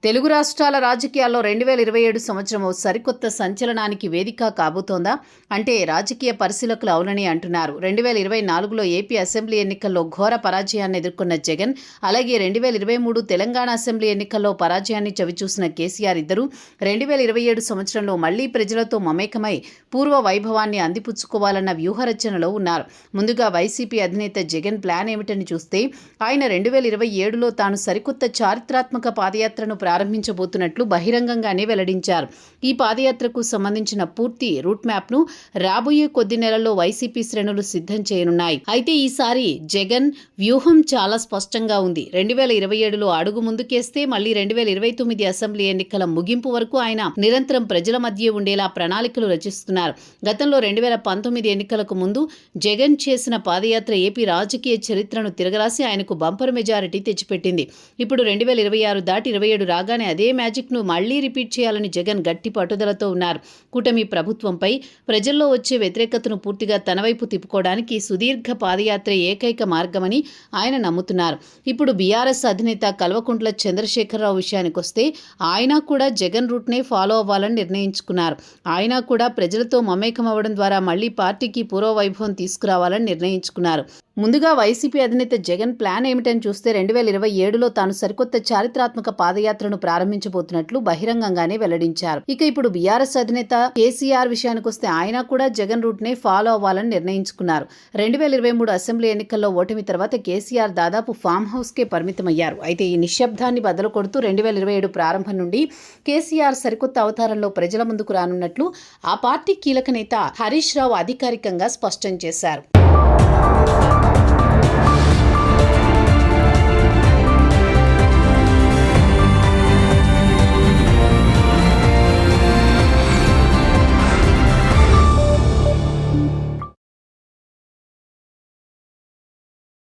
తెలుగు రాష్ట్రాల రాజకీయాల్లో 2027 సంవత్సరం ఓ సరికొత్త సంచలనానికి వేదిక కాబోతోందా? అంటే రాజకీయ పరిశీలకులు అవునని అంటున్నారు. 2024లో ఏపీ అసెంబ్లీ ఎన్నికల్లో ఘోర పరాజయాన్ని ఎదుర్కొన్న జగన్, అలాగే 2023 తెలంగాణ అసెంబ్లీ ఎన్నికల్లో పరాజయాన్ని చవిచూసిన కేసీఆర్ ఇద్దరూ 2027 సంవత్సరంలో మళ్లీ ప్రజలతో మమేకమై పూర్వ వైభవాన్ని అందిపుచ్చుకోవాలన్న వ్యూహరచనలో ఉన్నారు. ముందుగా వైసీపీ అధినేత జగన్ ప్లాన్ ఏమిటని చూస్తే, ఆయన 2027లో తాను సరికొత్త చారిత్రాత్మక పాదయాత్రను ప్రారంభించబోతున్నట్లు బహిరంగంగానే వెల్లడించారు. ఈ పాదయాత్రకు సంబంధించిన పూర్తి రూట్ మ్యాప్ను రాబోయే కొద్ది నెలల్లో వైసీపీ శ్రేణులు సిద్ధం చేయనున్నాయి. అయితే ఈసారి జగన్ వ్యూహం చాలా స్పష్టంగా ఉంది. 2027లో అడుగు ముందుకేస్తే మళ్లీ 2029 అసెంబ్లీ ఎన్నికల ముగింపు వరకు ఆయన నిరంతరం ప్రజల మధ్య ఉండేలా ప్రణాళికలు రచిస్తున్నారు. గతంలో 2019 ఎన్నికలకు ముందు జగన్ చేసిన పాదయాత్ర ఏపీ రాజకీయ చరిత్రను తిరగరాసి ఆయనకు బంపర్ మెజారిటీ తెచ్చిపెట్టింది. ఇప్పుడు 2026 దాటి 27 రాగానే అదే మ్యాజిక్ను మళ్లీ రిపీట్ చేయాలని జగన్ గట్టి పట్టుదలతో ఉన్నారు. కూటమి ప్రభుత్వంపై ప్రజల్లో వచ్చే వ్యతిరేకతను పూర్తిగా తన వైపు తిప్పుకోవడానికి సుదీర్ఘ పాదయాత్ర ఏకైక మార్గమని ఆయన నమ్ముతున్నారు. ఇప్పుడు బీఆర్ఎస్ అధినేత కల్వకుంట్ల చంద్రశేఖరరావు విషయానికొస్తే, ఆయన కూడా జగన్ రూట్నే ఫాలో అవ్వాలని నిర్ణయించుకున్నారు. ఆయన కూడా ప్రజలతో మమేకమవ్వడం ద్వారా మళ్లీ పార్టీకి పూర్వ వైభవం తీసుకురావాలని నిర్ణయించుకున్నారు. ముందుగా వైసీపీ అధినేత జగన్ ప్లాన్ ఏమిటని చూస్తే, 2027లో తాను సరికొత్త చారిత్రాత్మక పాదయాత్రను ప్రారంభించబోతున్నట్లు బహిరంగంగానే వెల్లడించారు. ఇక ఇప్పుడు బీఆర్ఎస్ అధినేత కేసీఆర్ విషయానికొస్తే, ఆయన కూడా జగన్ రూట్నే ఫాలో అవ్వాలని నిర్ణయించుకున్నారు. 2023 అసెంబ్లీ ఎన్నికల్లో ఓటమి తర్వాత కేసీఆర్ దాదాపు ఫామ్ హౌస్కే పరిమితమయ్యారు. అయితే ఈ నిశ్శబ్దాన్ని బదలు కొడుతూ 2027 ప్రారంభం నుండి కేసీఆర్ సరికొత్త అవతారంలో ప్రజల ముందుకు రానున్నట్లు ఆ పార్టీ కీలక నేత హరీష్ రావు అధికారికంగా స్పష్టం చేశారు.